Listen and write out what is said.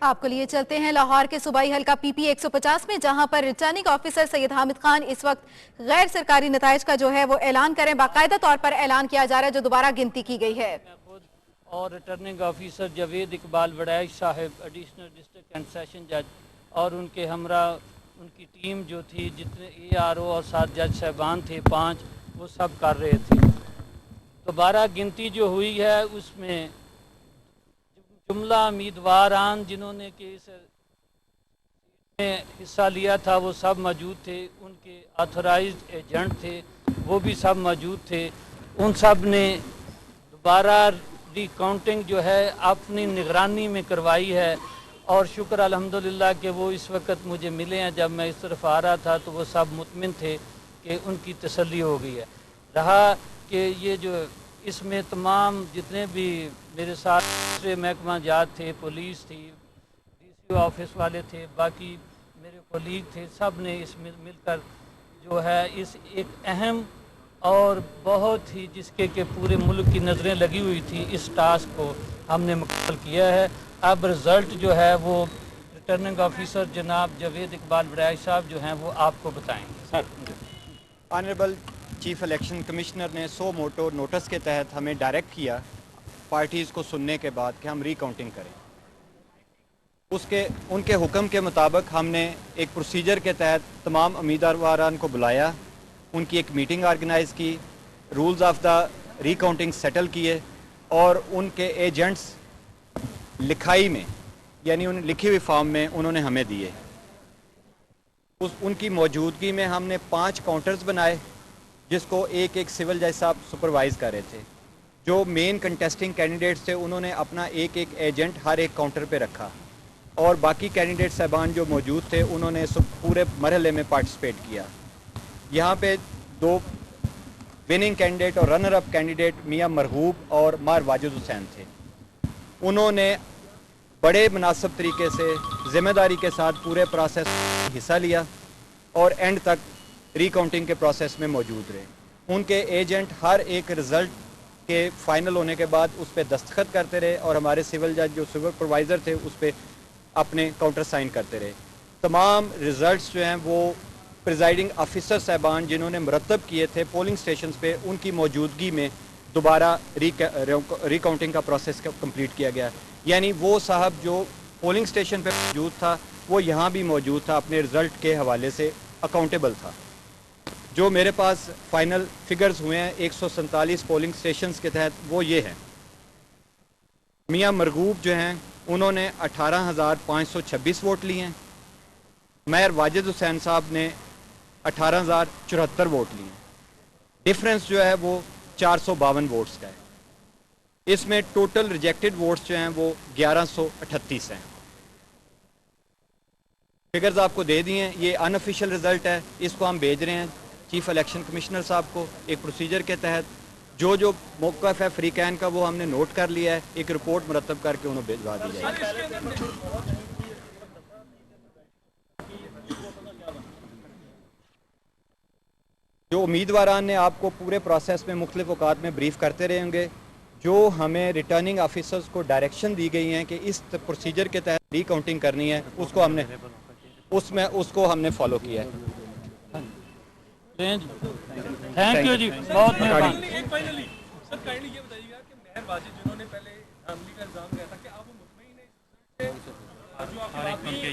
آپ کو لیے چلتے ہیں لاہور کے صوبائی حلقہ پی پی 150 میں، جہاں پر ریٹرننگ آفیسر سید حامد خان اس وقت غیر سرکاری نتائج کا جو ہے وہ اعلان کریں، باقاعدہ طور پر اعلان کیا جا رہا ہے جو دوبارہ گنتی کی گئی ہے۔ میں خود اور ریٹرننگ آفیسر جاوید اقبال وڑائچ صاحب ایڈیشنل ڈسٹرکٹ اینڈ سیشن جج اور ان کے ہمراہ ان کی ٹیم جو تھی، جتنے اے آر او اور 7 جج صاحبان تھے 5، وہ سب کر رہے تھے۔ دوبارہ گنتی جو ہوئی ہے اس میں جملہ امیدواران جنہوں نے کیس میں حصہ لیا تھا وہ سب موجود تھے، ان کے آتھورائزڈ ایجنٹ تھے وہ بھی سب موجود تھے۔ ان سب نے دوبارہ ری کاؤنٹنگ جو ہے اپنی نگرانی میں کروائی ہے، اور شکر الحمدللہ کہ وہ اس وقت مجھے ملے ہیں۔ جب میں اس طرف آ رہا تھا تو وہ سب مطمئن تھے کہ ان کی تسلی ہو گئی ہے۔ رہا کہ یہ جو اس میں تمام جتنے بھی میرے ساتھ دوسرے محکمہ جات تھے، پولیس تھی، ڈی سی او آفس والے تھے، باقی میرے کولیگ تھے، سب نے اس میں مل کر جو ہے اس ایک اہم اور بہت ہی جس کے کہ پورے ملک کی نظریں لگی ہوئی تھی اس ٹاسک کو ہم نے مکمل کیا ہے۔ اب رزلٹ جو ہے وہ ریٹرننگ آفیسر جناب جاوید اقبال وڑائچ صاحب جو ہیں وہ آپ کو بتائیں گے۔ سر آنریبل چیف الیکشن کمشنر نے سو موٹو نوٹس کے تحت ہمیں ڈائریکٹ کیا پارٹیز کو سننے کے بعد کہ ہم ری کاؤنٹنگ کریں۔ ان کے حکم کے مطابق ہم نے ایک پروسیجر کے تحت تمام امیدواران کو بلایا، ان کی ایک میٹنگ آرگنائز کی، rules of the recounting settle کیے، اور ان کے ایجنٹس لکھائی میں یعنی ان لکھی ہوئی فارم میں انہوں نے ہمیں دیے۔ ان کی موجودگی میں ہم نے 5 کاؤنٹرز بنائے جس کو ایک سول جج صاحب سپروائز کر رہے تھے۔ جو مین کنٹیسٹنگ کینڈیڈیٹس تھے انہوں نے اپنا ایک ایجنٹ ہر ایک کاؤنٹر پہ رکھا، اور باقی کینڈیڈیٹ صاحبان جو موجود تھے انہوں نے پورے مرحلے میں پارٹیسپیٹ کیا۔ یہاں پہ 2 وننگ کینڈیڈیٹ اور رنر اپ کینڈیڈیٹ میاں مرغوب اور مار واجد حسین تھے۔ انہوں نے بڑے مناسب طریقے سے ذمہ داری کے ساتھ پورے پروسیس میں حصہ لیا اور اینڈ تک ری کاؤنٹنگ کے پروسیس میں موجود رہے۔ ان کے ایجنٹ ہر ایک رزلٹ کے فائنل ہونے کے بعد اس پہ دستخط کرتے رہے، اور ہمارے سول جج جو سپروائزر تھے اس پہ اپنے کاؤنٹر سائن کرتے رہے۔ تمام ریزلٹس جو ہیں وہ پریزائڈنگ آفیسر صاحبان جنہوں نے مرتب کیے تھے پولنگ سٹیشنز پہ، ان کی موجودگی میں دوبارہ ری کاؤنٹنگ کا پروسیس کمپلیٹ کیا گیا۔ یعنی وہ صاحب جو پولنگ سٹیشن پہ موجود تھا وہ یہاں بھی موجود تھا، اپنے رزلٹ کے حوالے سے اکاؤنٹیبل تھا۔ جو میرے پاس فائنل فگرز ہوئے ہیں 147 پولنگ سٹیشنز کے تحت وہ یہ ہیں۔ میاں مرغوب جو ہیں انہوں نے 18,526 ووٹ لیے ہیں۔ میر واجد حسین صاحب نے 18,074 ووٹ لیے ہیں۔ ڈفرنس جو ہے وہ 452 ووٹس کا ہے۔ اس میں ٹوٹل ریجیکٹڈ ووٹس جو ہیں وہ 1138 ہیں۔ فگرز آپ کو دے دیے ہیں، یہ ان آفیشیل رزلٹ ہے، اس کو ہم بھیج رہے ہیں چیف الیکشن کمشنر صاحب کو ایک پروسیجر کے تحت۔ جو موقف ہے فریقین کا وہ ہم نے نوٹ کر لیا ہے، ایک رپورٹ مرتب کر کے انہوں بھیجوا دی جائے گی۔ جو امیدواران نے آپ کو پورے پروسیس میں مختلف اوقات میں بریف کرتے رہیں گے، جو ہمیں ریٹرننگ آفیسرز کو ڈائریکشن دی گئی ہیں کہ اس پروسیجر کے تحت ری کاؤنٹنگ کرنی ہے، اس کو ہم نے فالو کیا ہے۔ تھینک یو جی، بہت مہربانی۔ ایک فائنلی سر کائنڈلی یہ بتائیے گا کہ مہر واجد جنہوں نے پہلے دھاندلی کا الزام لگایا تھا کہ آپ وہ مطمئن ہیں جو آپ کی بات ہوئی ہے